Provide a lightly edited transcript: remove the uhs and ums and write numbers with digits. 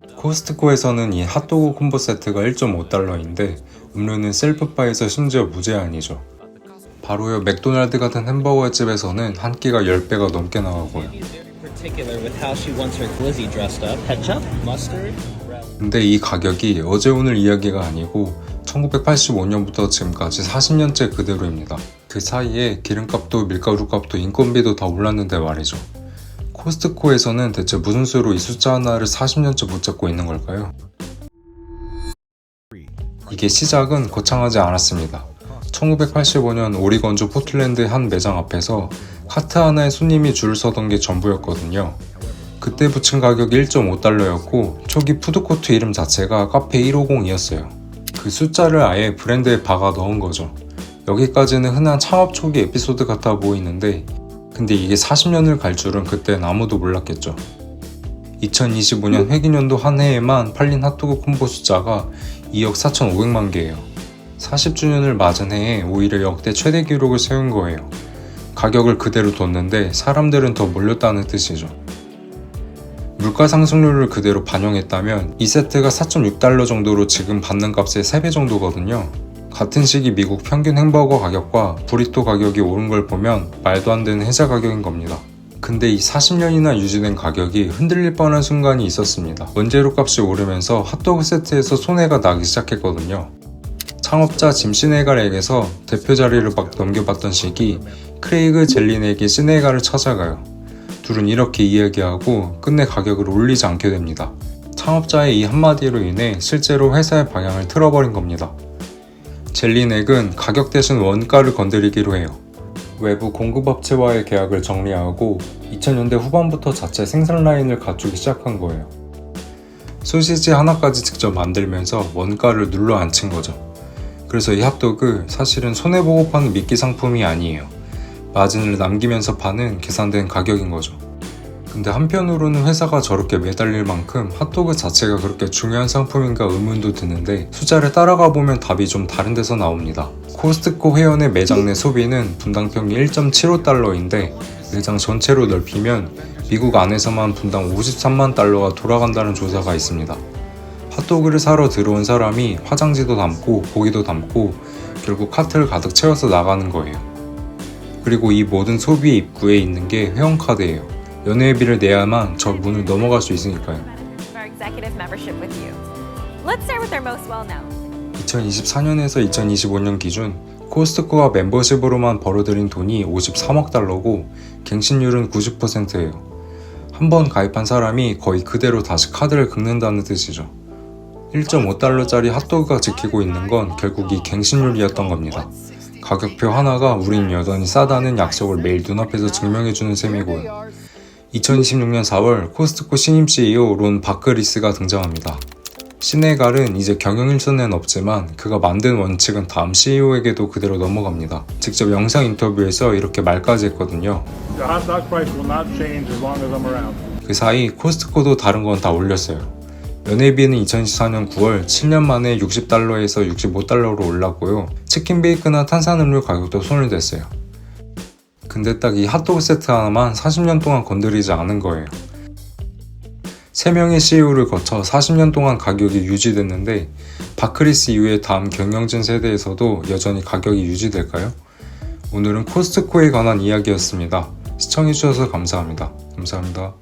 코스트코에서는 이 핫도그 콤보 세트가 1.5달러인데 음료는 셀프바에서 심지어 무제한이죠. 바로 옆 맥도날드 같은 햄버거 집에서는 한 끼가 10배가 넘게 나가고요. 근데 이 가격이 어제 오늘 이야기가 아니고 1985년부터 지금까지 40년째 그대로입니다. 그 사이에 기름값도 밀가루값도 인건비도 다 올랐는데 말이죠. 코스트코에서는 대체 무슨 수로 이 숫자 하나를 40년째 붙잡고 있는 걸까요? 이게 시작은 거창하지 않았습니다. 1985년 오리건주 포틀랜드의 한 매장 앞에서 카트 하나에 손님이 줄을 서던 게 전부였거든요. 그때 붙인 가격이 1.5달러였고 초기 푸드코트 이름 자체가 카페 150이었어요. 그 숫자를 아예 브랜드에 박아 넣은 거죠. 여기까지는 흔한 창업 초기 에피소드 같아 보이는데 근데 이게 40년을 갈 줄은 그땐 아무도 몰랐겠죠. 2025년 회기년도 한 해에만 팔린 핫도그 콤보 숫자가 2억 4,500만 개예요. 40주년을 맞은 해에 오히려 역대 최대 기록을 세운 거예요. 가격을 그대로 뒀는데 사람들은 더 몰렸다는 뜻이죠. 물가 상승률을 그대로 반영했다면 이 세트가 4.6달러 정도로 지금 받는 값의 3배 정도거든요. 같은 시기 미국 평균 햄버거 가격과 브리또 가격이 오른 걸 보면 말도 안 되는 혜자 가격인 겁니다. 근데 이 40년이나 유지된 가격이 흔들릴 뻔한 순간이 있었습니다. 원재료 값이 오르면서 핫도그 세트에서 손해가 나기 시작했거든요. 창업자 짐 시네갈에게서 대표 자리를 막 넘겨받던 시기 크레이그 젤린에게 시네갈을 찾아가요. 둘은 이렇게 이야기하고 끝내 가격을 올리지 않게 됩니다. 창업자의 이 한마디로 인해 실제로 회사의 방향을 틀어버린 겁니다. 젤리넥은 가격 대신 원가를 건드리기로 해요. 외부 공급업체와의 계약을 정리하고 2000년대 후반부터 자체 생산 라인을 갖추기 시작한 거예요. 소시지 하나까지 직접 만들면서 원가를 눌러 앉힌 거죠. 그래서 이 핫도그 사실은 손해보고 파는 미끼 상품이 아니에요. 마진을 남기면서 파는 계산된 가격인 거죠. 근데 한편으로는 회사가 저렇게 매달릴 만큼 핫도그 자체가 그렇게 중요한 상품인가 의문도 드는데 숫자를 따라가 보면 답이 좀 다른 데서 나옵니다. 코스트코 회원의 매장 내 소비는 분당 평균 1.75달러인데 매장 전체로 넓히면 미국 안에서만 분당 53만 달러가 돌아간다는 조사가 있습니다. 핫도그를 사러 들어온 사람이 화장지도 담고 고기도 담고 결국 카트를 가득 채워서 나가는 거예요. 그리고 이 모든 소비의 입구에 있는 게 회원카드예요. 연회비를 내야만 저 문을 넘어갈 수 있으니까요. 2024년에서 2025년 기준 코스트코가 멤버십으로만 벌어들인 돈이 53억 달러고 갱신율은 90%예요. 한 번 가입한 사람이 거의 그대로 다시 카드를 긁는다는 뜻이죠. 1.5달러짜리 핫도그가 지키고 있는 건 결국 이 갱신율이었던 겁니다. 가격표 하나가 우린 여전히 싸다는 약속을 매일 눈앞에서 증명해주는 셈이고요. 2026년 4월 코스트코 신임 CEO 론 바크리스가 등장합니다. 시네갈은 이제 경영일선에는 없지만 그가 만든 원칙은 다음 CEO에게도 그대로 넘어갑니다. 직접 영상 인터뷰에서 이렇게 말까지 했거든요. 그 사이 코스트코도 다른 건 다 올렸어요. 연회비는 2024년 9월 7년 만에 60달러에서 65달러로 올랐고요. 치킨 베이크나 탄산음료 가격도 손을 댔어요. 근데 딱 이 핫도그 세트 하나만 40년 동안 건드리지 않은 거예요. 3명의 CEO를 거쳐 40년 동안 가격이 유지됐는데 바크리스 이후에 다음 경영진 세대에서도 여전히 가격이 유지될까요? 오늘은 코스트코에 관한 이야기였습니다. 시청해주셔서 감사합니다. 감사합니다.